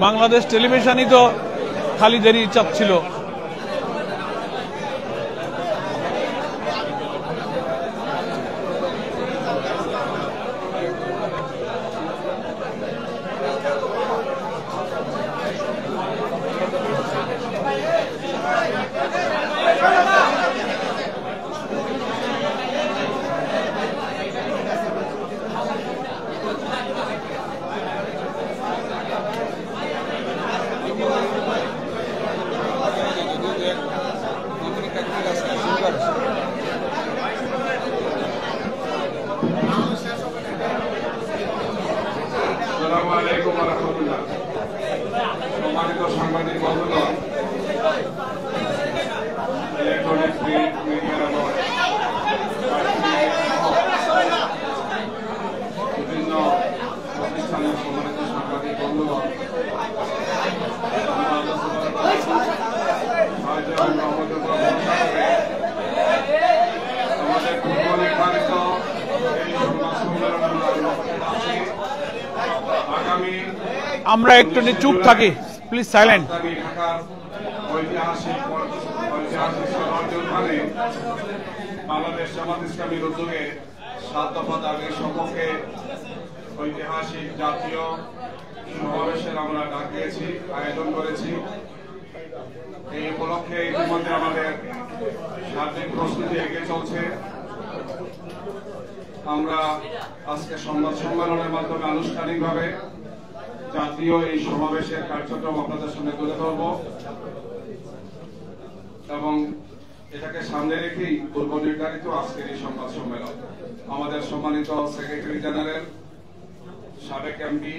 বাংলাদেশ টেলিভিশনই তো খালিদেরই চাচ্ছিল। সম্মানিত সাংবাদিক বন্ধুগণ, ইলেকট্রনিক মিডিয়ার বিভিন্ন প্রতিষ্ঠানের সম্মানিত সাংবাদিক বন্ধুগণ, আমাদের পূর্ব নির্ধারিত এই সংবাদ সম্মেলনের আগামী আমরা একটু চুপ থাকি, প্লিজ সাইলেন্ট। বাংলাদেশ জামাত ইসলামীর উদ্যোগে 7 দফা দাবির সপক্ষে ঐতিহাসিক জাতীয় সমাবেশের আমরা ডাক দিয়েছি, আয়োজন করেছি। এই উপলক্ষে ইতিমধ্যে আমাদের সার্বিক প্রস্তুতি এগিয়ে চলছে। আমরা আজকে সংবাদ সম্মেলনের মাধ্যমে আনুষ্ঠানিকভাবে জাতীয় এই সমাবেশের কার্যক্রম আপনাদের সামনে তুলে ধরব এবং এটাকে সামনে রেখেই পূর্ব নির্ধারিত আজকের এই সংবাদ সম্মেলন। আমাদের সম্মানিত সেক্রেটারি জেনারেল সাবেক এমপি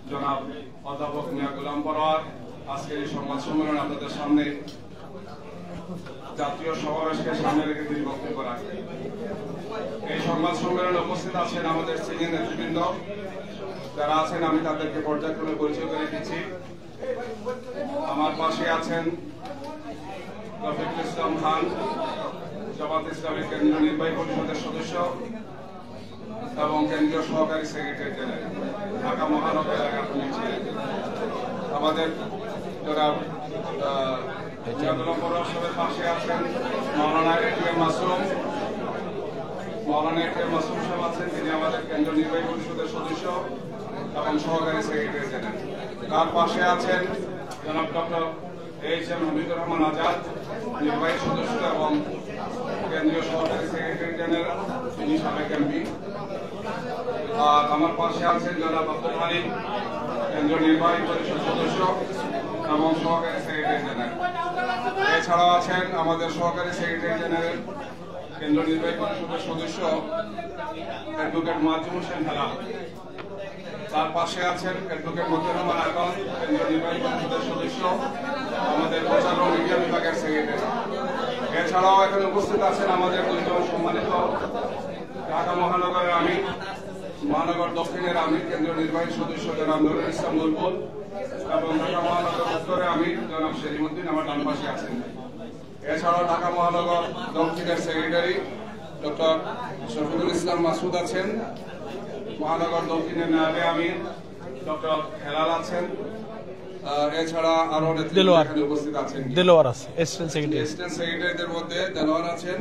জনাব অধ্যাপক মিয়া গোলাম পরোয়ার আজকের এই সংবাদ সম্মেলন আপনাদের সামনে জাতীয় সমাবেশকে সামনে রেখে তিনি বক্তব্য রাখবেন। এই সংবাদ সম্মেলনে উপস্থিত আছেন আমাদের সিনিয়র নেতৃবৃন্দ যারা আছেন, আমি তাদেরকে পর্যায়ক্রমে পরিচয় করে দিচ্ছি। আমার পাশে আছেন রফিকুল ইসলাম খান, জামাত ইসলামী কেন্দ্রীয় নির্বাহী পরিষদের সদস্য এবং কেন্দ্রীয় সহকারী সেক্রেটারি জেনারেল, ঢাকা মহানগর এলাকার তিনি ছিলেন। আমাদের জনাব পৌরসভার পাশে আছেন মৌলানা এটিএম মাসুম। মৌলানা এটিএম মাসুম সাহেব আছেন, তিনি আমাদের কেন্দ্রীয় নির্বাহী পরিষদের সদস্য এবং সহকারী সেক্রেটারি জেনারেল। তার পাশে আছেন জনাব ডক্টর এইচ.এম. হামিদুর রহমান আজাদ, নির্বাহী সদস্য এবং কেন্দ্রীয় সহকারী সেক্রেটারি জেনারেল, তিনি সাবেক এমপি। আর আমার পাশে আছেন জনাব আব্দুল হালিম, কেন্দ্রীয় নির্বাহী পরিষদ সদস্য এবং সহকারী সেক্রেটারি জেনারেল। এছাড়াও আছেন আমাদের সহকারী সেক্রেটারি জেনারেল, কেন্দ্রীয় নির্বাহী পরিষদের সদস্য অ্যাডভোকেট মুয়াজ্জম হোসেন হেলাল। তার পাশে আছেন অ্যাডভোকেট মতিউর রহমান আকন, কেন্দ্রীয় নির্বাহী পরিষদের সদস্য, আমাদের প্রচার ও মিডিয়া বিভাগের সেক্রেটারি। এছাড়াও এখানে উপস্থিত আছেন আমাদের দুইজন সম্মানিত ঢাকা মহানগরের আমির, মহানগর দক্ষিণের আমির, কেন্দ্রীয় নির্বাহী সদস্য জনাব নুরুল ইসলাম বুলবুল এবং ঢাকা মহানগর উত্তরের আমির জনাব সেলিমউদ্দিন আমার ডান পাশে আছেন। এছাড়াও ঢাকা মহানগর দক্ষিণের সেক্রেটারি ডক্টর শফিকুল ইসলাম মাসুদ আছেন, মহানগর দক্ষিণের নায়েবে আমির ডক্টর হেলাল আছেন। এছাড়া আরো নেতৃত্ব উপস্থিত আছেন, দেলোয়ার আছে, অ্যাসিস্ট্যান্ট সেক্রেটারিদের মধ্যে দেলোয়ার আছেন,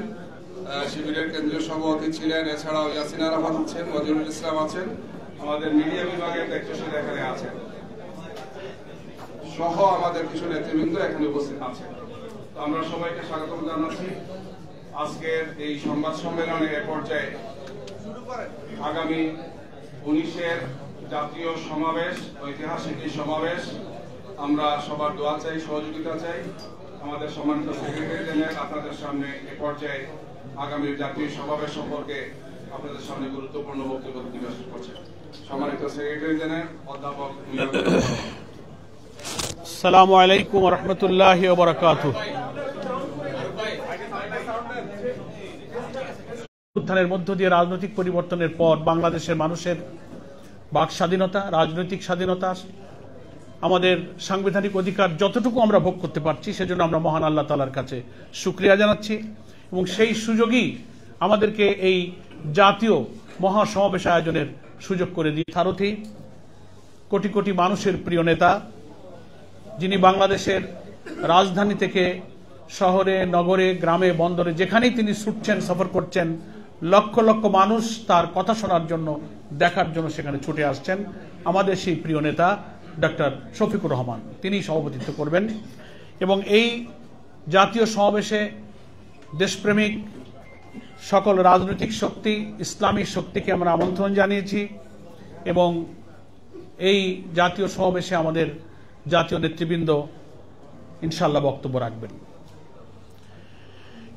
শিবিরের কেন্দ্রীয় সভাপতি ছিলেন। এছাড়াও ইয়াসিন আরাফাত আছেন, ওয়াজিরুল ইসলাম আছেন, আমাদের মিডিয়া বিভাগের দায়িত্বশীল এখানে আছেন, সহ আমাদের কিছু নেতৃবৃন্দ এখানে উপস্থিত আছেন। আমরা সবাইকে স্বাগত জানাচ্ছি আজকের এই সংবাদ সম্মেলনে। এ পর্যায়ে আগামী 19-এর জাতীয় সমাবেশ, ঐতিহাসিক এই সমাবেশ, আমরা সবার দোয়া চাই, সহযোগিতা চাই। আমাদের সম্মানিত সেক্রেটারি জেনারেল আপনাদের সামনে এ পর্যায়ে আগামীর জাতীয় সমাবেশ সম্পর্কে আপনাদের সামনে গুরুত্বপূর্ণ বক্তব্য নিবেশ করছেন। সম্মানিত সেক্রেটারি জেনারেল অধ্যাপক। আসসালামু আলাইকুম ওয়া রাহমাতুল্লাহি ওয়া বারাকাতুহু। উত্থানের মধ্য দিয়ে রাজনৈতিক পরিবর্তনের পর বাংলাদেশের মানুষের বাক স্বাধীনতা, রাজনৈতিক স্বাধীনতা, আমাদের সাংবিধানিক অধিকার যতটুকু আমরা ভোগ করতে পারছি সেজন্য আমরা মহান আল্লাহ তাআলার কাছে শুকরিয়া জানাচ্ছি এবং সেই সুযোগই আমাদেরকে এই জাতীয় মহাসমাবেশ আয়োজনের সুযোগ করে দিয়ে সারথি কোটি কোটি মানুষের প্রিয় নেতা, যিনি বাংলাদেশের রাজধানী থেকে শহরে, নগরে, গ্রামে, বন্দরে যেখানেই তিনি ছুটছেন, সফর করছেন, লক্ষ লক্ষ মানুষ তার কথা শোনার জন্য, দেখার জন্য সেখানে ছুটে আসছেন। আমাদের সেই প্রিয় নেতা ডক্টর শফিকুর রহমান, তিনি সভাপতিত্ব করবেন। এবং এই জাতীয় সমাবেশে দেশপ্রেমিক সকল রাজনৈতিক শক্তি, ইসলামী শক্তিকে আমরা আমন্ত্রণ জানিয়েছি এবং এই জাতীয় সমাবেশে আমাদের জাতীয় নেতৃবৃন্দ ইনশাআল্লাহ বক্তব্য রাখবেন।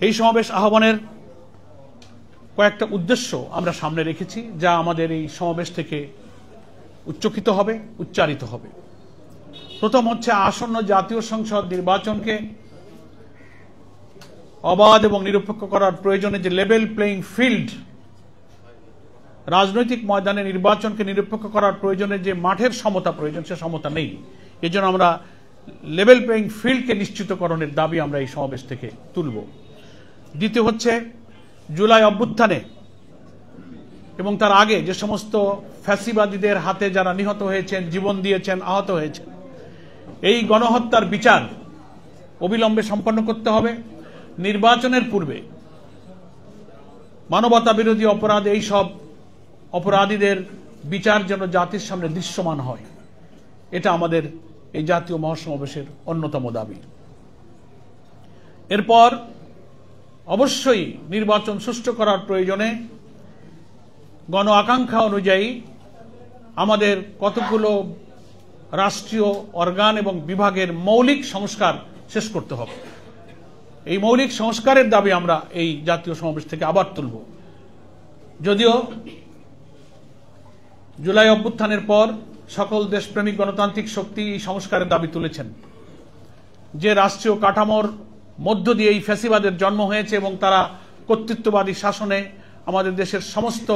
এই সমাবেশ আহ্বানের কয়েকটা উদ্দেশ্য আমরা সামনে রেখেছি, যা আমাদের এই সমাবেশ থেকে উচ্চকিত হবে, উচ্চারিত হবে। প্রথম হচ্ছে আসন্ন জাতীয় সংসদ নির্বাচনকে অবাধ এবং নিরপেক্ষ করার প্রয়োজনে যে লেভেল প্লেইং ফিল্ড, রাজনৈতিক ময়দানে নির্বাচনকে নিরপেক্ষ করার প্রয়োজনে যে মাঠের সমতা প্রয়োজন, সে সমতা নেই। এজন্য আমরা লেভেল প্লেইং ফিল্ডকে নিশ্চিতকরণের দাবি আমরা এই সমাবেশ থেকে তুলব। দ্বিতীয় হচ্ছে জুলাই অভ্যুত্থানে এবং তার আগে যে সমস্ত ফ্যাসিবাদীদের হাতে যারা নিহত হয়েছেন, জীবন দিয়েছেন, আহত হয়েছেন, এই গণহত্যার বিচার অবিলম্বে সম্পন্ন করতে হবে। নির্বাচনের পূর্বে মানবতা বিরোধী অপরাধ, এই সব অপরাধীদের বিচার যেন জাতির সামনে দৃশ্যমান হয়, এটা আমাদের এই জাতীয় মহাসমাবেশের অন্যতম দাবি। এরপর অবশ্যই নির্বাচন সুষ্ঠু করার প্রয়োজনে গণ আকাঙ্ক্ষা অনুযায়ী আমাদের কতগুলো রাষ্ট্রীয় অর্গান এবং বিভাগের মৌলিক সংস্কার শেষ করতে হবে। এই মৌলিক সংস্কারের দাবি আমরা এই জাতীয় সমাবেশ থেকে আবার তুলব। যদিও জুলাই অভ্যুত্থানের পর সকল দেশপ্রেমিক গণতান্ত্রিক শক্তি এই সংস্কারের দাবি তুলেছেন, যে রাষ্ট্রীয় কাঠামোর মধ্য দিয়ে এই ফ্যাসিবাদের জন্ম হয়েছে এবং তারা কর্তৃত্ববাদী শাসনে আমাদের দেশের সমস্ত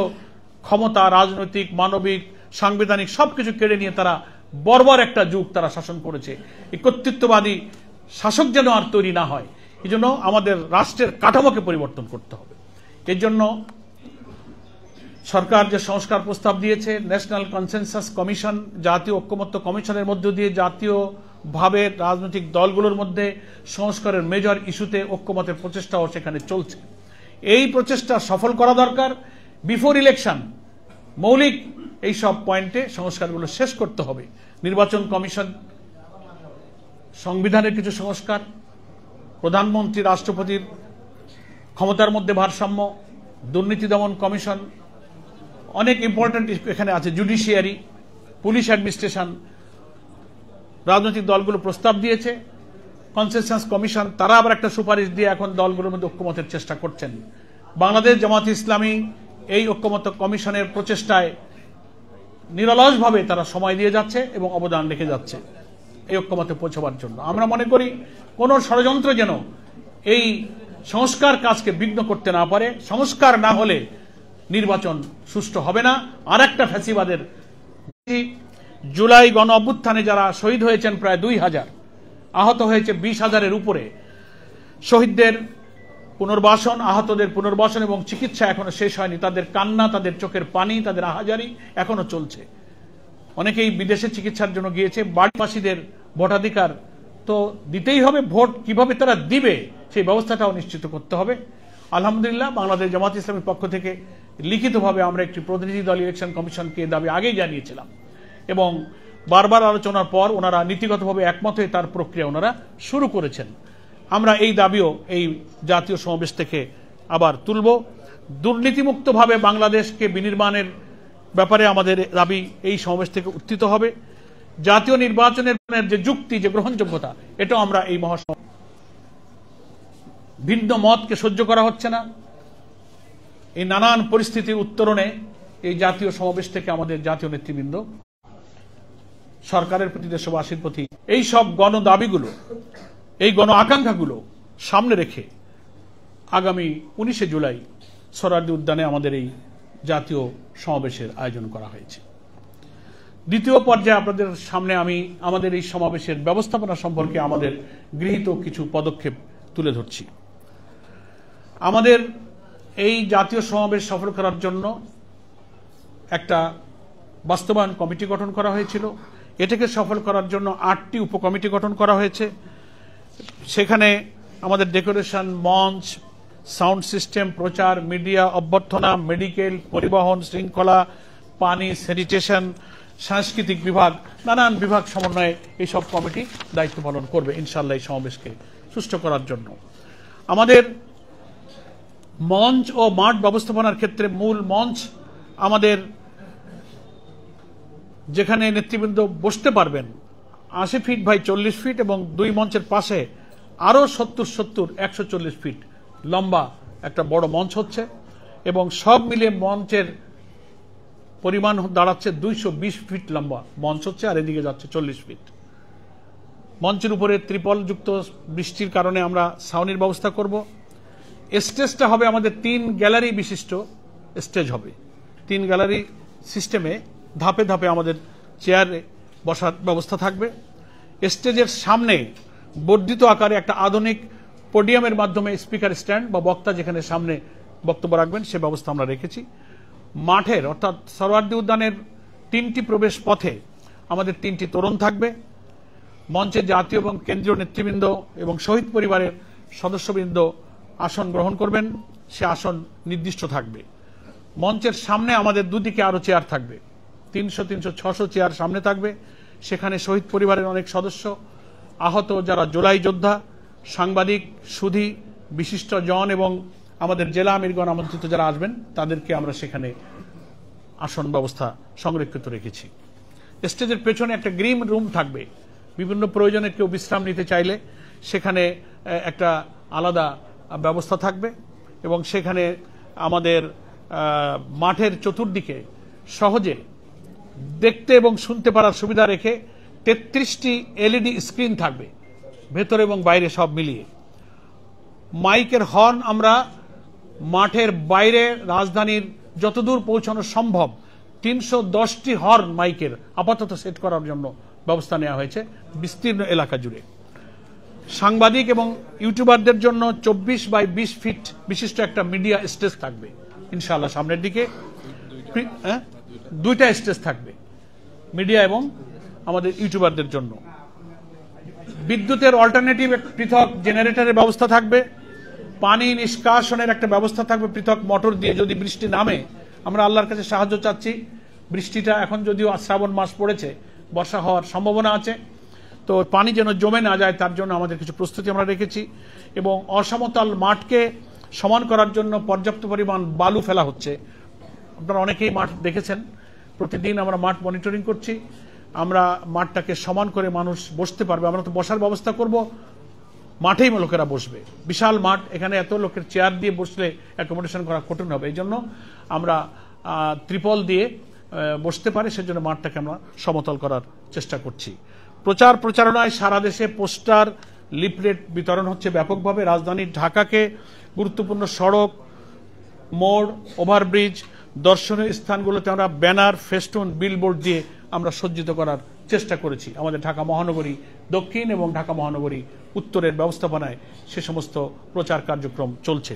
ক্ষমতা, রাজনৈতিক, মানবিক, সাংবিধানিক সবকিছু কেড়ে নিয়ে তারা বর্বর একটা যুগ তারা শাসন করেছে। এই কর্তৃত্ববাদী শাসক যেন আর তৈরি না হয়, এই জন্য আমাদের রাষ্ট্রের কাঠামোকে পরিবর্তন করতে হবে। এর জন্য সরকার যে সংস্কার প্রস্তাব দিয়েছে, ন্যাশনাল কনসেনসাস কমিশন, জাতীয় ঐক্যমত্য কমিশনের মধ্য দিয়ে জাতীয়ভাবে রাজনৈতিক দলগুলোর মধ্যে সংস্কারের মেজর ইস্যুতে ঐক্যমতের প্রচেষ্টাও সেখানে চলছে। এই প্রচেষ্টা সফল করা দরকার। বিফোর ইলেকশন মৌলিক এই সব পয়েন্টে সংস্কারগুলো শেষ করতে হবে। নির্বাচন কমিশন, সংবিধানের কিছু সংস্কার, প্রধানমন্ত্রী রাষ্ট্রপতির ক্ষমতার মধ্যে ভারসাম্য, দুর্নীতি দমন কমিশন, অনেক ইম্পর্টেন্ট এখানে আছে, জুডিশিয়ারি, পুলিশ অ্যাডমিনিস্ট্রেশন। রাজনৈতিক দলগুলো প্রস্তাব দিয়েছে, কনসেনসাস কমিশন তারা আবার একটা সুপারিশ দিয়ে এখন দলগুলোর মধ্যে ঐক্যমতের চেষ্টা করছেন। বাংলাদেশ জামাত ইসলামী এই ঐক্যমত্য কমিশনের প্রচেষ্টায় নিরলসভাবে তারা সময় দিয়ে যাচ্ছে এবং অবদান রেখে যাচ্ছে এই ঐক্যমতে পৌঁছবার জন্য। আমরা মনে করি কোন ষড়যন্ত্র যেন এই সংস্কার কাজকে বিঘ্ন করতে না পারে। সংস্কার না হলে নির্বাচন সুষ্ঠু হবে না। আর একটা ফ্যাসিবাদের, জুলাই গণ অভ্যুত্থানে যারা শহীদ হয়েছেন প্রায় 2000, আহত হয়েছে 20,000-এর উপরে, শহীদদের পুনর্বাসন, আহতদের পুনর্বাসন এবং চিকিৎসা এখনো শেষ হয়নি। তাদের কান্না, তাদের চোখের পানি, তাদের আহাজারি এখনো চলছে। অনেকেই বিদেশে চিকিৎসার জন্য গিয়েছে। বাড়িবাসীদের ভোটাধিকার তো দিতেই হবে, ভোট কিভাবে তারা দিবে সেই ব্যবস্থাটাও নিশ্চিত করতে হবে। আলহামদুলিল্লাহ, বাংলাদেশ জামাত ইসলামীর পক্ষ থেকে লিখিতভাবে আমরা একটি প্রতিনিধি দল ইলেকশন কমিশনকে দাবি আগেই জানিয়েছিলাম এবং বারবার আলোচনার পর ওনারা নীতিগতভাবে একমত হয়ে তার প্রক্রিয়া ওনারা শুরু করেছেন। আমরা এই দাবিও এই জাতীয় সমাবেশ থেকে আবার তুলব। দুর্নীতিমুক্তভাবে বাংলাদেশকে বিনির্মাণের ব্যাপারে আমাদের দাবি এই সমাবেশ থেকে উত্থিত হবে। জাতীয় নির্বাচনের যে যুক্তি, যে গ্রহণযোগ্যতা, এটাও আমরা এই মহাসমাবেশ, ভিন্ন মতকে সহ্য করা হচ্ছে না। এই নানান পরিস্থিতির উত্তরণে এই জাতীয় সমাবেশ থেকে আমাদের জাতীয় নেতৃবৃন্দ সরকারের প্রতি, দেশবাসীর প্রতি এই সব গণ দাবিগুলো, এই গণ আকাঙ্ক্ষাগুলো সামনে রেখে আগামী 19শে জুলাই সোহরাওয়ার্দী উদ্যানে আমাদের এই জাতীয় সমাবেশের আয়োজন করা হয়েছে। দ্বিতীয় পর্যায়ে আপনাদের সামনে আমি আমাদের এই সমাবেশের ব্যবস্থাপনা সম্পর্কে আমাদের গৃহীত কিছু পদক্ষেপ তুলে ধরছি। আমাদের এই জাতীয় সমাবেশ সফল করার জন্য একটা বাস্তবায়ন কমিটি গঠন করা হয়েছিল। এটাকে সফল করার জন্য 8টি উপকমিটি গঠন করা হয়েছে। সেখানে আমাদের ডেকোরেশন, মঞ্চ, সাউন্ড সিস্টেম, প্রচার, মিডিয়া, অভ্যর্থনা, মেডিকেল, পরিবহন, শৃঙ্খলা, পানি, স্যানিটেশন, সাংস্কৃতিক বিভাগ, নানান বিভাগ সমন্বয়ে এইসব কমিটি দায়িত্ব পালন করবে ইনশাআল্লাহ এই সমাবেশকে সুষ্ঠু করার জন্য। আমাদের মঞ্চ ও মাঠ ব্যবস্থাপনার ক্ষেত্রে মূল মঞ্চ আমাদের যেখানে নেতৃবৃন্দ বসতে পারবেন 80 ফিট বাই 40 ফিট এবং 2 মঞ্চের পাশে আরও 140 ফিট লম্বা একটা বড় মঞ্চ হচ্ছে এবং সব মিলিয়ে মঞ্চের পরিমাণ দাঁড়াচ্ছে 220 ফিট লম্বা মঞ্চ হচ্ছে, আর এদিকে যাচ্ছে 40 ফিট। মঞ্চের উপরে ত্রিপলযুক্ত বৃষ্টির কারণে আমরা ছাউনির ব্যবস্থা করব। স্টেজটা হবে আমাদের 3 গ্যালারি বিশিষ্ট স্টেজ হবে। 3 গ্যালারি সিস্টেমে ধাপে ধাপে আমাদের চেয়ারে বসার ব্যবস্থা থাকবে। স্টেজের সামনে বর্ধিত আকারে একটা আধুনিক পোডিয়ামের মাধ্যমে স্পিকার স্ট্যান্ড বা বক্তা যেখানে সামনে বক্তব্য রাখবেন সে ব্যবস্থা আমরা রেখেছি। মাঠের অর্থাৎ সরোয়ার্দী উদ্যানের 3টি প্রবেশ পথে আমাদের 3টি তোরণ থাকবে। মঞ্চে জাতীয় এবং কেন্দ্রীয় নেতৃবৃন্দ এবং শহীদ পরিবারের সদস্যবৃন্দ আসন গ্রহণ করবেন, সে আসন নির্দিষ্ট থাকবে। মঞ্চের সামনে আমাদের দুদিকে আরো চেয়ার থাকবে, 300, 600 চেয়ার সামনে থাকবে। সেখানে শহীদ পরিবারের অনেক সদস্য, আহত যারা জুলাই যোদ্ধা, সাংবাদিক, সুধী, বিশিষ্ট জন এবং আমাদের জেলা আমিরগণ আমন্ত্রিত যারা আসবেন তাদেরকে আমরা সেখানে আসন ব্যবস্থা সংরক্ষিত রেখেছি। স্টেজের পেছনে একটা গ্রিন রুম থাকবে, বিভিন্ন প্রয়োজনে কেউ বিশ্রাম নিতে চাইলে সেখানে একটা আলাদা ব্যবস্থা থাকবে এবং সেখানে আমাদের মাঠের চতুর্দিকে সহজে দেখতে এবং শুনতে পারার সুবিধা রেখে 33টি এলইডি স্ক্রিন থাকবে ভেতরে এবং বাইরে সব মিলিয়ে। মাইকের হর্ন আমরা মাঠের বাইরে রাজধানীর যতদূর পৌঁছানো সম্ভব 310টি হর্ন মাইকের আপাতত সেট করার জন্য ব্যবস্থা নেওয়া হয়েছে বিস্তীর্ণ এলাকা জুড়ে। সাংবাদিক এবং ইউটিউবারদের জন্য 24 বাই 20 ফিট বিশিষ্ট একটা মিডিয়া স্টেজ থাকবে ইনশাআল্লাহ সামনের দিকে। 2টা স্টেজ থাকবে মিডিয়া এবং আমাদের ইউটিউবারদের জন্য। বিদ্যুতের অল্টারনেটিভ পৃথক জেনারেটরের ব্যবস্থা থাকবে। পানি নিষ্কাশনের একটা ব্যবস্থা থাকবে পৃথক মোটর দিয়ে। যদি বৃষ্টি নামে আমরা আল্লাহর কাছে সাহায্য চাচ্ছি, বৃষ্টিটা এখন যদিও শ্রাবণ মাস পড়েছে, বর্ষা হওয়ার সম্ভাবনা আছে, তো পানি যেন জমে না যায় তার জন্য আমাদের কিছু প্রস্তুতি আমরা রেখেছি। এবং অসমতল মাঠকে সমান করার জন্য পর্যাপ্ত পরিমাণ বালু ফেলা হচ্ছে। আপনারা অনেকেই মাঠ দেখেছেন, প্রতিদিন আমরা মাঠ মনিটরিং করছি। আমরা মাঠটাকে সমান করে মানুষ বসতে পারবে। আমরা তো বসার ব্যবস্থা করব, মাঠেই লোকেরা বসবে। বিশাল মাঠ, এখানে এত লোকের চেয়ার দিয়ে বসলে অ্যাকোমোডেশন করা কঠিন হবে। এই জন্য আমরা ত্রিপল দিয়ে বসতে পারি, সেজন্য মাঠটাকে আমরা সমতল করার চেষ্টা করছি। প্রচার প্রচারণায় সারা দেশে পোস্টার, লিফলেট বিতরণ হচ্ছে ব্যাপকভাবে। রাজধানীর ঢাকাকে গুরুত্বপূর্ণ সড়ক, মোড়, ওভারব্রিজ, দর্শনীয় স্থানগুলোতে আমরা ব্যানার, ফেস্টুন, বিলবোর্ড দিয়ে আমরা সজ্জিত করার চেষ্টা করেছি। আমাদের ঢাকা মহানগরী দক্ষিণ এবং ঢাকা মহানগরী উত্তরের ব্যবস্থাপনায় সে সমস্ত প্রচার কার্যক্রম চলছে।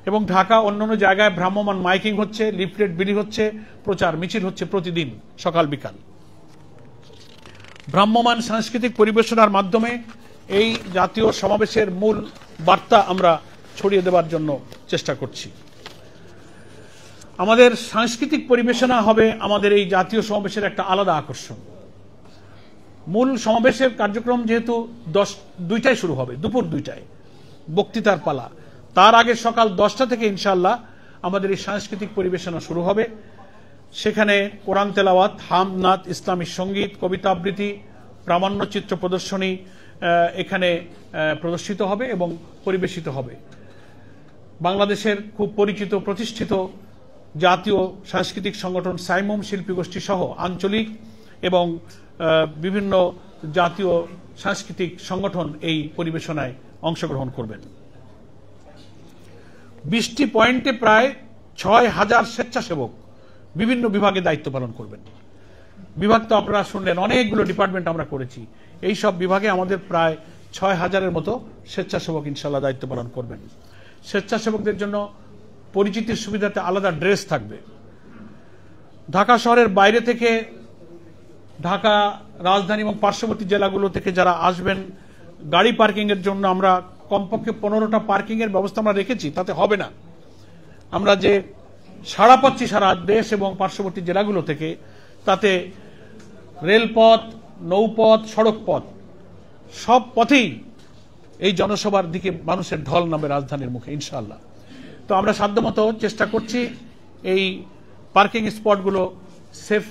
এবং ঢাকা অন্যান্য জায়গায় ভ্রাম্যমাণ মাইকিং হচ্ছে, লিফলেট বিলি হচ্ছে, প্রচার মিছিল হচ্ছে প্রতিদিন সকাল বিকাল। ভ্রাম্যমাণ সাংস্কৃতিক পরিবেশনার মাধ্যমে এই জাতীয় সমাবেশের মূল বার্তা আমরা ছড়িয়ে দেওয়ার জন্য চেষ্টা করছি। আমাদের সাংস্কৃতিক পরিবেশনা হবে আমাদের এই জাতীয় সমাবেশের একটা আলাদা আকর্ষণ। মূল সমাবেশের কার্যক্রম যেহেতু 2টায় শুরু হবে, দুপুর 2টায় বক্তৃতার পালা, তার আগে সকাল 10টা থেকে ইনশাআল্লাহ আমাদের এই সাংস্কৃতিক পরিবেশনা শুরু হবে। সেখানে কোরআন তেলাওয়াত, হামনাত, ইসলামী সঙ্গীত, কবিতা আবৃত্তি, প্রামাণ্য চিত্র প্রদর্শনী এখানে প্রদর্শিত হবে এবং পরিবেশিত হবে। বাংলাদেশের খুব পরিচিত প্রতিষ্ঠিত জাতীয় সাংস্কৃতিক সংগঠন সাইমুম শিল্পী গোষ্ঠী সহ আঞ্চলিক এবং বিভিন্ন জাতীয় সাংস্কৃতিক সংগঠন এই পরিবেশনায় অংশগ্রহণ করবেন। 20টি পয়েন্টে প্রায় 6000 স্বেচ্ছাসেবক বিভিন্ন বিভাগে দায়িত্ব পালন করবেন। বিভাগ তো আপনারা শুনলেন, অনেকগুলো ডিপার্টমেন্ট আমরা করেছি। এই সব বিভাগে আমাদের প্রায় 6000-এর মতো স্বেচ্ছাসেবক ইনশাআল্লাহ দায়িত্ব পালন করবেন। স্বেচ্ছাসেবকদের জন্য পরিচিতির সুবিধাতে আলাদা ড্রেস থাকবে। ঢাকা শহরের বাইরে থেকে, ঢাকা রাজধানী এবং পার্শ্ববর্তী জেলাগুলো থেকে যারা আসবেন, গাড়ি পার্কিংয়ের জন্য আমরা কমপক্ষে 15টা পার্কিংয়ের ব্যবস্থা আমরা রেখেছি। তাতে হবে না। আমরা যে সাড়া পাচ্ছি সারা দেশ এবং পার্শ্ববর্তী জেলাগুলো থেকে, তাতে রেলপথ, নৌপথ, সড়ক পথ, সব পথেই এই জনসভার দিকে মানুষের ঢল নামে রাজধানীর মুখে ইনশাআল্লাহ। তো আমরা সাধ্যমতো চেষ্টা করছি এই পার্কিং স্পটগুলো সেফ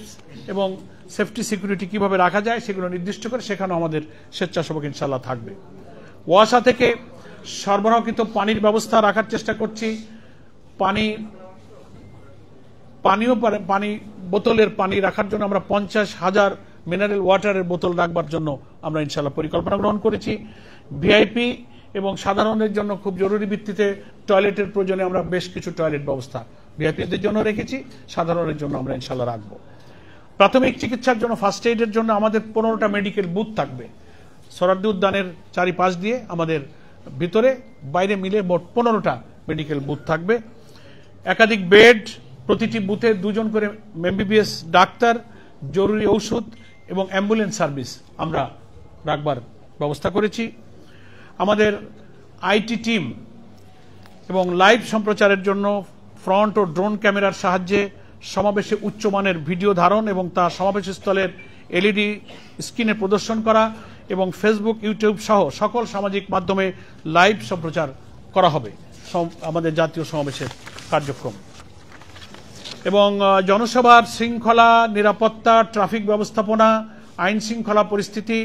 এবং সেফটি সিকিউরিটি কিভাবে রাখা যায় সেগুলো নির্দিষ্ট করে সেখানেও আমাদের স্বেচ্ছাসেবক ইনশাআল্লাহ থাকবে। ওয়াসা থেকে সরবরাহকৃত পানির ব্যবস্থা রাখার চেষ্টা করছি। পানি বোতলের পানি রাখার জন্য আমরা 50,000 মিনারেল ওয়াটারের বোতল রাখবার জন্য আমরা ইনশাআল্লাহ পরিকল্পনা গ্রহণ করেছি। ভিআইপি এবং সাধারণের জন্য খুব জরুরি ভিত্তিতে টয়লেটের প্রয়োজনে আমরা বেশ কিছু টয়লেট ব্যবস্থা ভিআইপিদের জন্য রেখেছি, সাধারণের জন্য আমরা ইনশাআল্লাহ রাখবো। প্রাথমিক চিকিৎসার জন্য, ফার্স্ট এইডের জন্য আমাদের 15টা মেডিকেল বুথ থাকবে সোহরাওয়ার্দী উদ্যানের চারিপাশ দিয়ে। আমাদের ভিতরে বাইরে মিলে মোট 15টা মেডিকেল বুথ থাকবে। একাধিক বেড, প্রতিটি বুথে 2 জন করে এমবিবিএস ডাক্তার, জরুরি ঔষধ এবং অ্যাম্বুলেন্স সার্ভিস আমরা রাখবার ব্যবস্থা করেছি। আমাদের আইটি টিম এবং লাইভ সম্প্রচারের জন্য ফ্রন্ট ও ড্রোন ক্যামেরার সাহায্যে সমাবেশে উচ্চমানের ভিডিও ধারণ এবং তা সমাবেশস্থলের এলইডি স্ক্রিনে প্রদর্শন করা এবং ফেসবুক, ইউটিউব সহ সকল সামাজিক মাধ্যমে লাইভ সম্প্রচার করা হবে আমাদের জাতীয় সমাবেশের কার্যক্রম। এবং জনসভার শৃঙ্খলা, নিরাপত্তা, ট্রাফিক ব্যবস্থাপনা, আইন শৃঙ্খলা পরিস্থিতি,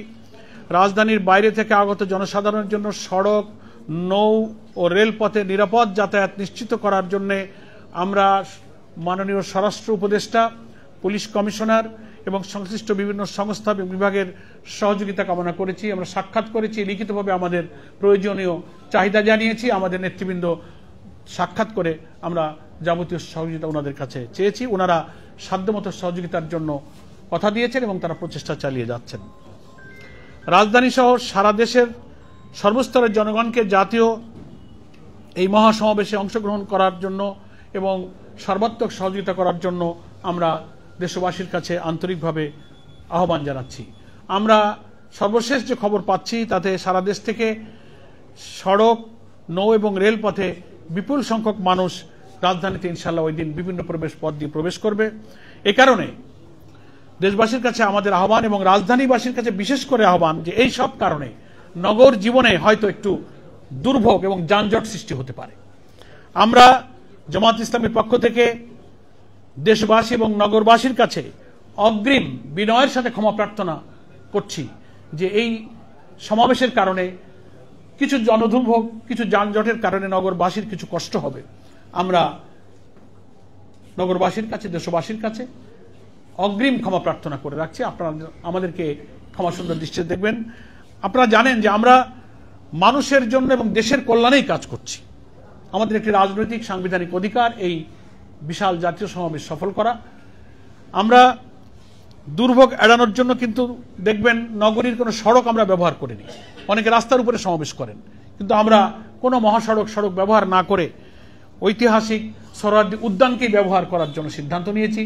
রাজধানীর বাইরে থেকে আগত জনসাধারণের জন্য সড়ক, নৌ ও রেলপথে নিরাপদ যাতায়াত নিশ্চিত করার জন্য আমরা মাননীয় স্বরাষ্ট্র উপদেষ্টা, পুলিশ কমিশনার এবং সংশ্লিষ্ট বিভিন্ন সংস্থা এবং বিভাগের সহযোগিতা কামনা করেছি। আমরা সাক্ষাৎ করেছি, লিখিতভাবে আমাদের প্রয়োজনীয় চাহিদা জানিয়েছি। আমাদের নেতৃবৃন্দ সাক্ষাৎ করে আমরা যাবতীয় সহযোগিতা ওনাদের কাছে চেয়েছি। ওনারা সাধ্যমতো সহযোগিতার জন্য কথা দিয়েছেন এবং তারা প্রচেষ্টা চালিয়ে যাচ্ছেন। রাজধানী সহ সারা দেশের সর্বস্তরের জনগণকে জাতীয় এই মহাসমাবেশে অংশগ্রহণ করার জন্য এবং সর্বাত্মক সহযোগিতা করার জন্য আমরা দেশবাসীর কাছে আন্তরিকভাবে আহ্বান জানাচ্ছি। আমরা সর্বশেষ যে খবর পাচ্ছি তাতে সারা দেশ থেকে সড়ক, নৌ এবং রেলপথে বিপুল সংখ্যক মানুষ রাজধানীতে ইনশাআল্লাহ ওই দিন বিভিন্ন প্রবেশ পথ দিয়ে প্রবেশ করবে। এ কারণে দেশবাসীর কাছে আমাদের আহ্বান এবং রাজধানীবাসীর কাছে বিশেষ করে আহ্বান যে এই সব কারণে নগর জীবনে হয়তো একটু দুর্ভোগ এবং যানজট সৃষ্টি হতে পারে। আমরা জামাত ইসলামীর পক্ষ থেকে দেশবাসী এবং নগরবাসীর কাছে অগ্রিম বিনয়ের সাথে ক্ষমা প্রার্থনা করছি যে এই সমাবেশের কারণে কিছু জনদুর্ভোগ, কিছু যানজটের কারণে নগরবাসীর কিছু কষ্ট হবে। আমরা নগরবাসীর কাছে, দেশবাসীর কাছে অগ্রিম ক্ষমা প্রার্থনা করে রাখছি। আপনারা আমাদেরকে ক্ষমা সুন্দর দৃষ্টিতে দেখবেন। আপনারা জানেন যে আমরা মানুষের জন্য এবং দেশের কল্যাণেই কাজ করছি। আমাদের একটি রাজনৈতিক সাংবিধানিক অধিকার এই বিশাল জাতীয় সমাবেশ সফল করা। আমরা দুর্ভোগ এড়ানোর জন্য কিন্তু দেখবেন নগরীর কোনো সড়ক আমরা ব্যবহার করিনি। অনেকে রাস্তার উপরে সমাবেশ করেন, কিন্তু আমরা কোনো সড়ক ব্যবহার না করে ঐতিহাসিক সোহরাওয়ার্দী উদ্যানকেই ব্যবহার করার জন্য সিদ্ধান্ত নিয়েছি,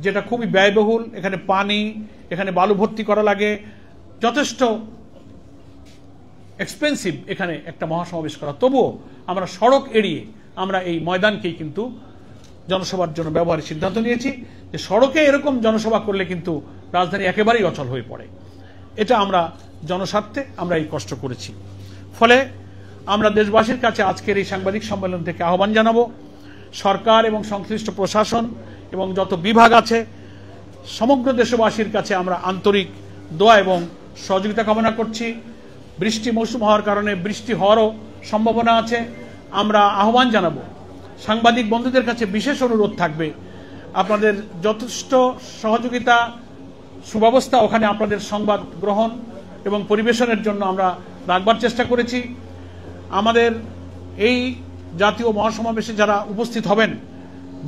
যেটা খুবই ব্যয়বহুল। এখানে পানি, এখানে বালু ভর্তি করা লাগে, যথেষ্ট এক্সপেন্সিভ এখানে একটা মহাসমাবেশ করা। তবুও আমরা সড়ক এড়িয়ে আমরা এই ময়দানকেই কিন্তু জনসভার জন্য ব্যবহারের সিদ্ধান্ত নিয়েছি। যে সড়কে এরকম জনসভা করলে কিন্তু রাজধানী একেবারেই অচল হয়ে পড়ে। এটা আমরা জনস্বার্থে আমরা এই কষ্ট করেছি। ফলে আমরা দেশবাসীর কাছে আজকের এই সাংবাদিক সম্মেলন থেকে আহ্বান জানাবো, সরকার এবং সংশ্লিষ্ট প্রশাসন এবং যত বিভাগ আছে সমগ্র দেশবাসীর কাছে আমরা আন্তরিক দোয়া এবং সহযোগিতা কামনা করছি। বৃষ্টি মৌসুম হওয়ার কারণে বৃষ্টি হওয়ারও সম্ভাবনা আছে। আমরা আহ্বান জানাবো, সাংবাদিক বন্ধুদের কাছে বিশেষ অনুরোধ থাকবে, আপনাদের যথেষ্ট সহযোগিতা, সুব্যবস্থা ওখানে আপনাদের সংবাদ গ্রহণ এবং পরিবেশনের জন্য আমরা রাখবার চেষ্টা করেছি। আমাদের এই জাতীয় মহাসমাবেশে যারা উপস্থিত হবেন,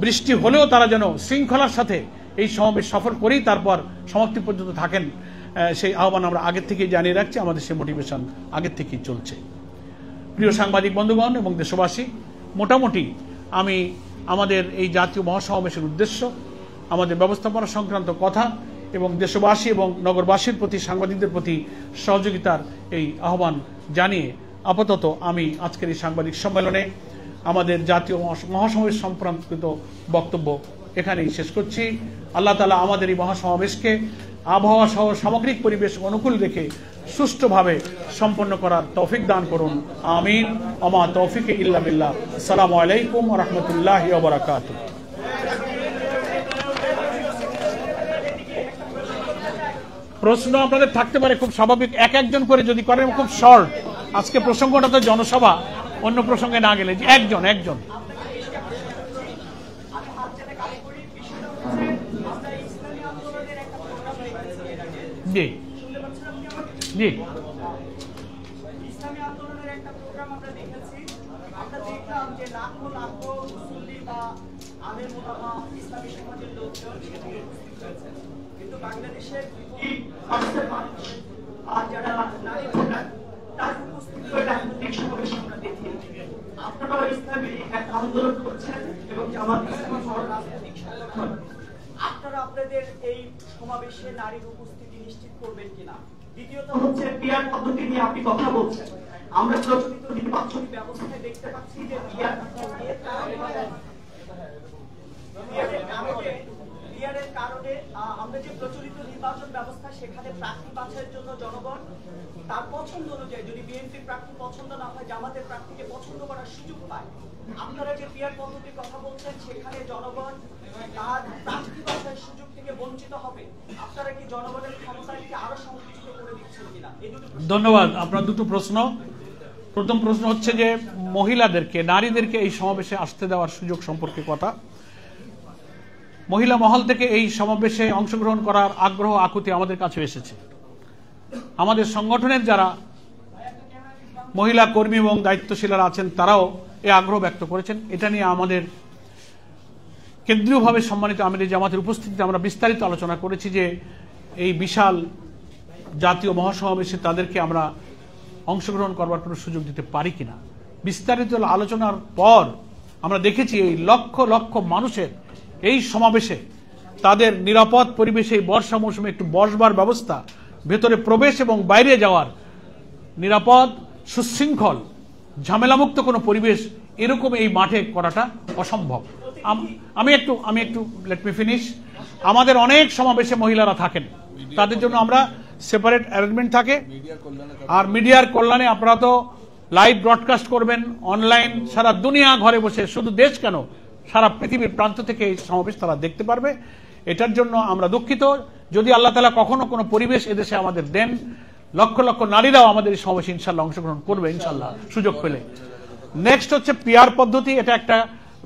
বৃষ্টি হলেও তারা যেন শৃঙ্খলার সাথে এই সমাবেশ সফল করেই তারপর সমাপ্তি পর্যন্ত থাকেন, সেই আহ্বান আমরা আগের থেকেই জানিয়ে রাখছি। আমাদের সেই মোটিভেশন আগের থেকেই চলছে। প্রিয় সাংবাদিক বন্ধুগণ এবং দেশবাসী, মোটামুটি আমি আমাদের এই জাতীয় মহাসমাবেশের উদ্দেশ্য আমাদের ব্যবস্থাপনা সংক্রান্ত কথা এবং দেশবাসী এবং নগরবাসীর প্রতি, সাংবাদিকদের প্রতি সহযোগিতার এই আহ্বান জানিয়ে আপাতত আমি আজকের এই সাংবাদিক সম্মেলনে আমাদের জাতীয় মহাসমাবেশ সম্পর্কিত বক্তব্য এখানেই শেষ করছি। আল্লাহ তাআলা আমাদের এই মহাসমাবেশকে আবহাওয়া সহ সামগ্রিক পরিবেশ অনুকূল রেখে সুষ্ঠুভাবে সম্পন্ন করার তৌফিক দান করুন। আমিন। ওমা তৌফিক ইল্লা বিল্লাহ। আসসালামু আলাইকুম ওয়া রাহমাতুল্লাহি ওয়া বারাকাতুহু। প্রশ্ন আপনাদের থাকতে পারে, খুব স্বাভাবিক, একজন করে যদি করেন, খুব শর্ট। আজকে প্রসঙ্গটা তো জনসভা, অন্য প্রসঙ্গে না গেলে একজন জি জি ইসলামী আন্দোলনের একটা প্রোগ্রাম আমরা দেখেছি, আমরা দেখলাম যে লাখো লাখো মুসল্লি বা আলেম ওলামা ইসলামী সমাজের লোকজন সেখানে উপস্থিত হয়েছে, কিন্তু বাংলাদেশের মানুষ আর যারা নারী ভোটার তার উপস্থিত রাজনৈতিক সমাবেশ আমরা দেখি। আপনারাও ইসলামী এক আন্দোলন করছেন এবং জামাত ইসলামী সহ রাজনৈতিক সংগঠন, আপনারা আপনাদের এই সমাবেশে নারীর উপস্থিতি নিশ্চিত করবেন কিনা? দ্বিতীয়ত হচ্ছে পিআর পদ্ধতি নিয়ে আপনি কথা বলছেন, আমরা প্রচলিত নির্বাচনী ব্যবস্থায় দেখতে পাচ্ছি যে পিআরের কারণে আমরা যে প্রচলিত নির্বাচন ব্যবস্থা সেখানে প্রার্থী বাছাইয়ের জন্য জনগণ তার পছন্দ অনুযায়ী, যদি বিএনপির প্রার্থী পছন্দ না হয়, জামাতের প্রার্থীকে পছন্দ করার সুযোগ পায়। আপনারা যে পিআর পদ্ধতির কথা বলছেন সেখানে জনগণ তার প্রার্থী বাছাইয়ের সুযোগ থেকে বঞ্চিত হবে। আপনারা কি জনগণের ক্ষমতাকে আরো সংকুচিত করে দিচ্ছেন কিনা? ধন্যবাদ। আপনার দুটো প্রশ্ন। প্রথম প্রশ্ন হচ্ছে যে মহিলাদেরকে, নারীদেরকে এই সমাবেশে আসতে দেওয়ার সুযোগ সম্পর্কে কথা। মহিলা মহল থেকে এই সমাবেশে অংশগ্রহণ করার আগ্রহ আকুতি আমাদের কাছে এসেছে। আমাদের সংগঠনের যারা মহিলা কর্মী এবং দায়িত্বশীলরা আছেন তারাও এই আগ্রহ ব্যক্ত করেছেন। এটা নিয়ে আমাদের কেন্দ্রীয়ভাবে সম্মানিত আমিরে জামাতের উপস্থিতিতে আমরা বিস্তারিত আলোচনা করেছি যে এই বিশাল জাতীয় মহাসমাবেশে তাদেরকে আমরা অংশগ্রহণ করবার কোনো সুযোগ দিতে পারি কিনা। বিস্তারিত আলোচনার পর আমরা দেখেছি এই লক্ষ লক্ষ মানুষের এই সমাবেশে তাদের নিরাপদ পরিবেশে এই বর্ষা মৌসুমে একটু বসবার ব্যবস্থা, ভেতরে প্রবেশ এবং বাইরে যাওয়ার নিরাপদ, সুশৃঙ্খল, ঝামেলামুক্ত কোনো পরিবেশ এরকম এই মাঠে করাটা অসম্ভব। আমি একটু লেট মি ফিনিশ। আমাদের অনেক সমাবেশে মহিলারা থাকেন, তাদের জন্য আমরা সেপারেট অ্যারেঞ্জমেন্ট থাকে। আর মিডিয়ার কল্যাণে আপনারা তো লাইভ ব্রডকাস্ট করবেন অনলাইন, সারা দুনিয়া ঘরে বসে, শুধু দেশ কেন সারা পৃথিবীর প্রান্ত থেকে এই সমাবেশ তারা দেখতে পারবে। এটার জন্য আমরা দুঃখিত। যদি আল্লাহ তাআলা কখনো কোনো পরিবেশ এদেশে আমাদের দেন, লক্ষ লক্ষ নারীরাও আমাদের এই সমাবেশে ইনশাল্লাহ অংশগ্রহণ করবে ইনশাল্লাহ সুযোগ পেলে। নেক্সট হচ্ছে পিআর পদ্ধতি। এটা একটা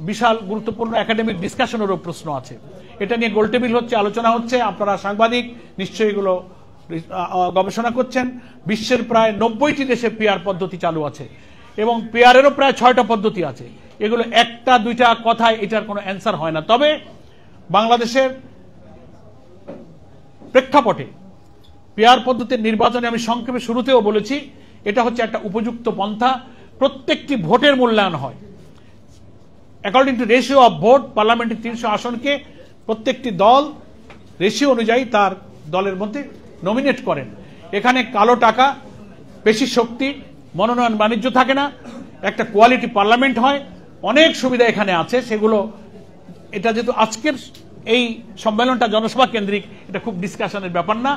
বিশাল গুরুত্বপূর্ণ একাডেমিক ডিসকাশনেরও প্রশ্ন আছে। এটা নিয়ে গোলটেবিল হচ্ছে, আলোচনা হচ্ছে। আপনারা সাংবাদিক, নিশ্চয়ই এগুলো গবেষণা করছেন। বিশ্বের প্রায় 90টি দেশে পিআর পদ্ধতি চালু আছে এবং পিআরেরও প্রায় 6টা পদ্ধতি আছে। এগুলো একটা দুইটা কথায় এটার কোনো অ্যান্সার হয় না। তবে বাংলাদেশের প্রেক্ষাপটে পিআর পদ্ধতির নির্বাচনে আমি সংক্ষেপে শুরুতেও বলেছি, এটা হচ্ছে একটা উপযুক্ত পন্থা। প্রত্যেকটি ভোটের মূল্যায়ন হয় according to ratio of vote. পার্লামেন্টের 300 আসনকে প্রত্যেকটি দল রেশিও অনুযায়ী তার দলের মধ্যে নমিনেট করেন। এখানে কালো টাকা, বেশি শক্তি, মনোনয়ন বাণিজ্য থাকে না, একটা কোয়ালিটি পার্লামেন্ট হয়, অনেক সুবিধা এখানে আছে। সেগুলো এটা যেহেতু আজকের এই সম্মেলনটা জনসভা কেন্দ্রিক, এটা খুব ডিসকাশনের ব্যাপার না।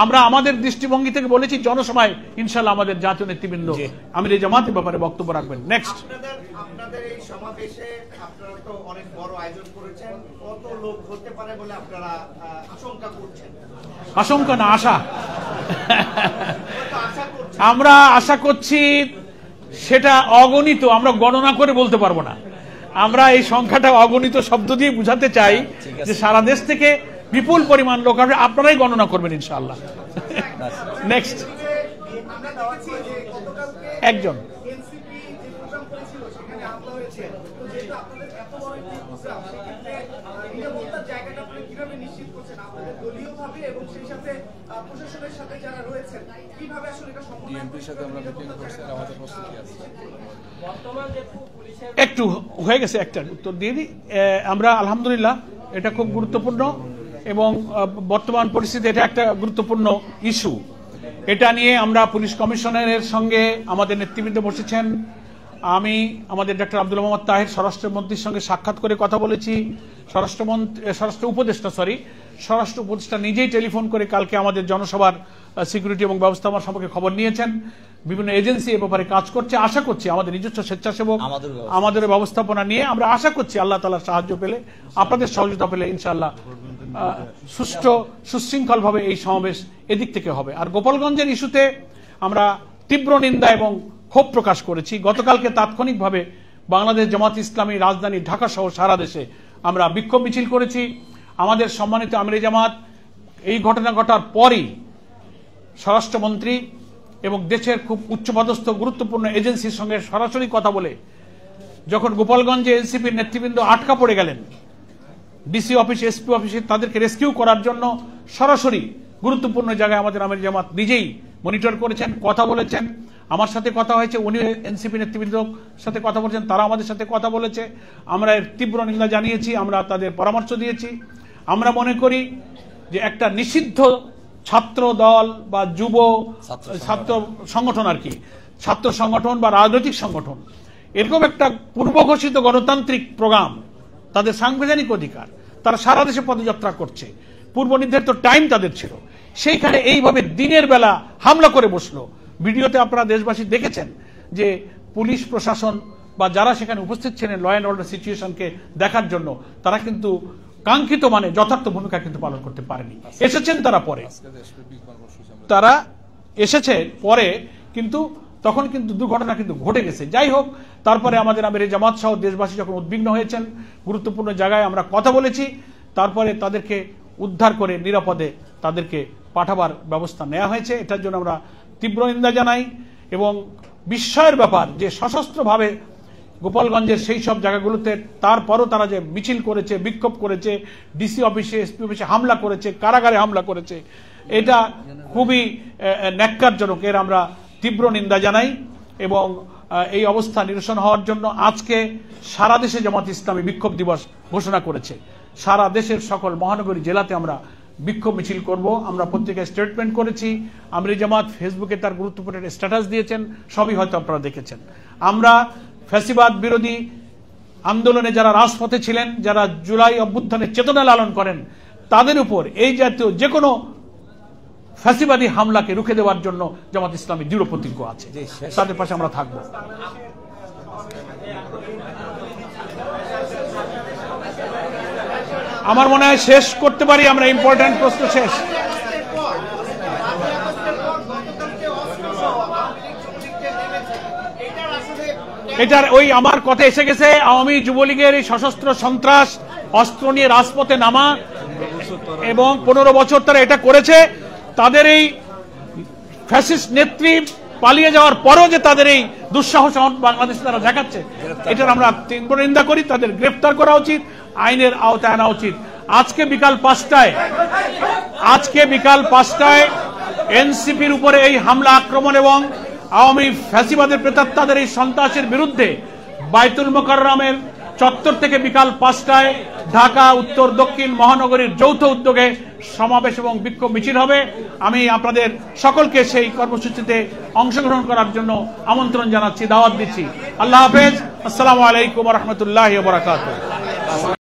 আমরা আমাদের দৃষ্টিভঙ্গি থেকে বলেছি জনসভায় ইনশাল্লাহ আমাদের জাতীয় নেতৃবৃন্দ আমিরে জামাতের ব্যাপারে বক্তব্য রাখবেন। নেক্সট, আপনাদের এই সমাবেশে আপনারা তো অনেক বড় আয়োজন করেছেন, কত লোক হতে পারে বলে আপনারা আশঙ্কা করছেন? আশঙ্কা না, আশা। আমরা আশা করছি সেটা অগণিত, আমরা গণনা করে বলতে পারবো না। আমরা এই সংখ্যাটা অগণিত শব্দ দিয়ে বুঝাতে চাই যে সারা দেশ থেকে বিপুল পরিমাণ লোক আসবে, আপনারাই গণনা করবেন ইনশাআল্লাহ। নেক্সট, একজন একটু হয়ে গেছে, একটা উত্তর দিয়ে দিই। আমরা আলহামদুলিল্লাহ এটা খুব গুরুত্বপূর্ণ এবং বর্তমান পরিস্থিতিতে এটা একটা গুরুত্বপূর্ণ ইস্যু। এটা নিয়ে আমরা পুলিশ কমিশনারের সঙ্গে আমাদের নেতৃবৃন্দ বসেছেন। আমি আমাদের ডক্টর আব্দুল মোহাম্মদ তাহের স্বরাষ্ট্রমন্ত্রীর সঙ্গে সাক্ষাৎ করে কথা বলেছি। স্বরাষ্ট্র উপদেষ্টা নিজেই টেলিফোন করে কালকে আমাদের জনসভার সিকিউরিটি এবং ব্যবস্থাপনা সম্পর্কে খবর নিয়েছেন। বিভিন্ন এজেন্সি এ ব্যাপারে কাজ করছে। আশা করছি আমাদের নিজস্ব স্বেচ্ছাসেবক আমাদের ব্যবস্থাপনা নিয়ে আমরা আশা করছি আল্লাহ তাআলার সাহায্য পেলে, আপনাদের সহযোগিতা পেলে ইনশাআল্লাহ সুষ্ঠু সুশৃঙ্খলভাবে এই সমাবেশ এদিক থেকে হবে। আর গোপালগঞ্জের ইস্যুতে আমরা তীব্র নিন্দা এবং ক্ষোভ প্রকাশ করেছি। গতকালকে তাৎক্ষণিকভাবে বাংলাদেশ জামাত ইসলামী রাজধানী ঢাকা সহ সারা দেশে আমরা বিক্ষোভ মিছিল করেছি। আমাদের সম্মানিত আমিরে জামাত এই ঘটনা ঘটার পরই স্বরাষ্ট্রমন্ত্রী এবং দেশের খুব উচ্চপদস্থ গুরুত্বপূর্ণ এজেন্সির সঙ্গে সরাসরি কথা বলে যখন গোপালগঞ্জে এনসিপির নেতৃবৃন্দ আটকা পড়ে গেলেন ডিসি অফিস, এসপি অফিসে, তাদেরকে রেস্কিউ করার জন্য সরাসরি গুরুত্বপূর্ণ জায়গায় আমাদের আমির জামাত নিজেই মনিটর করেছেন, কথা বলেছেন। আমার সাথে কথা হয়েছে, উনি এনসিপি নেতৃবৃন্দর সাথে কথা বলেছেন, তারা আমাদের সাথে কথা বলেছে। আমরা এর তীব্র নিন্দা জানিয়েছি, আমরা তাদের পরামর্শ দিয়েছি। আমরা মনে করি যে একটা নিষিদ্ধ ছাত্র দল বা যুব ছাত্র সংগঠন, আর কি ছাত্র সংগঠন বা রাজনৈতিক সংগঠন, এরকম একটা পূর্ব ঘোষিত গণতান্ত্রিক প্রোগ্রাম, তাদের সাংবিধানিক অধিকার, তারা সারা দেশে পদযাত্রা করছে, পূর্ব নির্ধারিত টাইম তাদের ছিল, সেইখানে এইভাবে দিনের বেলা হামলা করে বসলো। ভিডিওতে আপনারা দেশবাসী দেখেছেন যে পুলিশ প্রশাসন বা যারা সেখানে উপস্থিত ছিলেন ল অ্যান্ড অর্ডার সিচুয়েশনকে দেখার জন্য, তারা কিন্তু কাঙ্ক্ষিত মানে যথার্থ ভূমিকা কিন্তু পালন করতে পারেনি। এসেছেন তারা এসেছে পরে, কিন্তু তখন কিন্তু দুর্ঘটনা কিন্তু ঘটে গেছে। যাই হোক, তারপরে আমাদের আমির জামাত সহ দেশবাসী যখন উদ্বিগ্ন হয়েছেন, গুরুত্বপূর্ণ জায়গায় আমরা কথা বলেছি, তারপরে তাদেরকে উদ্ধার করে নিরাপদে তাদেরকে পাঠাবার ব্যবস্থা নেওয়া হয়েছে। এটার জন্য আমরা তীব্র নিন্দা জানাই। এবং বিস্ময়ের ব্যাপার যে সশস্ত্রভাবে গোপালগঞ্জের সেই সব জায়গাগুলোতে তারপরও তারা যে মিছিল করেছে, বিক্ষোভ করেছে, ডিসি অফিসে, এসপি অফিসে হামলা করেছে, কারাগারে হামলা করেছে, এটা খুবই ন্যাক্কারজনক। এর আমরা তীব্র নিন্দা জানাই এবং এই অবস্থা নিরসন হওয়ার জন্য আজকে সারা দেশে জামাত ইসলামী বিক্ষোভ দিবস ঘোষণা করেছে। সারা দেশের সকল মহানগরী জেলাতে আমরা বিক্ষোভ মিছিল করব। আমরা পত্রিকায় স্টেটমেন্ট করেছি, আমির জামাত ফেসবুকে তার গুরুত্বপূর্ণ স্ট্যাটাস দিয়েছেন, সবই হয়তো আপনারা দেখেছেন। আমরা ফ্যাসিবাদ বিরোধী আন্দোলনে যারা রাজপথে ছিলেন, যারা জুলাই অভ্যুত্থানের চেতনা লালন করেন, তাদের উপর এই জাতীয় যে কোনো ফ্যাসিবাদী হামলাকে রুখে দেওয়ার জন্য জামাত ইসলামী দৃঢ় প্রতিজ্ঞ আছে, তাদের পাশে আমরা থাকব। আমার মনে হয় শেষ করতে পারি আমরা, ইম্পর্টেন্ট প্রশ্ন শেষ। এটার ওই আমার কথা এসে গেছে, আওয়ামী যুবলীগের এই সশস্ত্র সন্ত্রাস অস্ত্র নিয়ে রাজপথে নামা এবং 15 বছর তারা এটা করেছে। তাদের এই ফ্যাসিস্ট নেত্রী পালিয়ে যাওয়ার পরও যে তাদের এই দুঃসাহস বাংলাদেশে তারা দেখাচ্ছে, এটার আমরা তীব্র নিন্দা করি। তাদের গ্রেফতার করা উচিত, আইনের আওতায় আনা উচিত। আজকে বিকাল 5টায় এনসিপির উপরে এই হামলা, আক্রমণ এবং আওয়ামী ফ্যাসিবাদের প্রেতাত্মাদের এই সন্ত্রাসের বিরুদ্ধে বাইতুল মোকাররমের চত্বর থেকে বিকাল 5টায় ঢাকা উত্তর দক্ষিণ মহানগরীর যৌথ উদ্যোগে সমাবেশ এবং বিক্ষোভ মিছিল হবে। আমি আপনাদের সকলকে সেই কর্মসূচিতে অংশগ্রহণ করার জন্য আমন্ত্রণ জানাচ্ছি, দাওয়াত দিচ্ছি। আল্লাহ হাফেজ। আসসালামু আলাইকুম ওয়া রাহমাতুল্লাহি ওয়া বারাকাতুহু।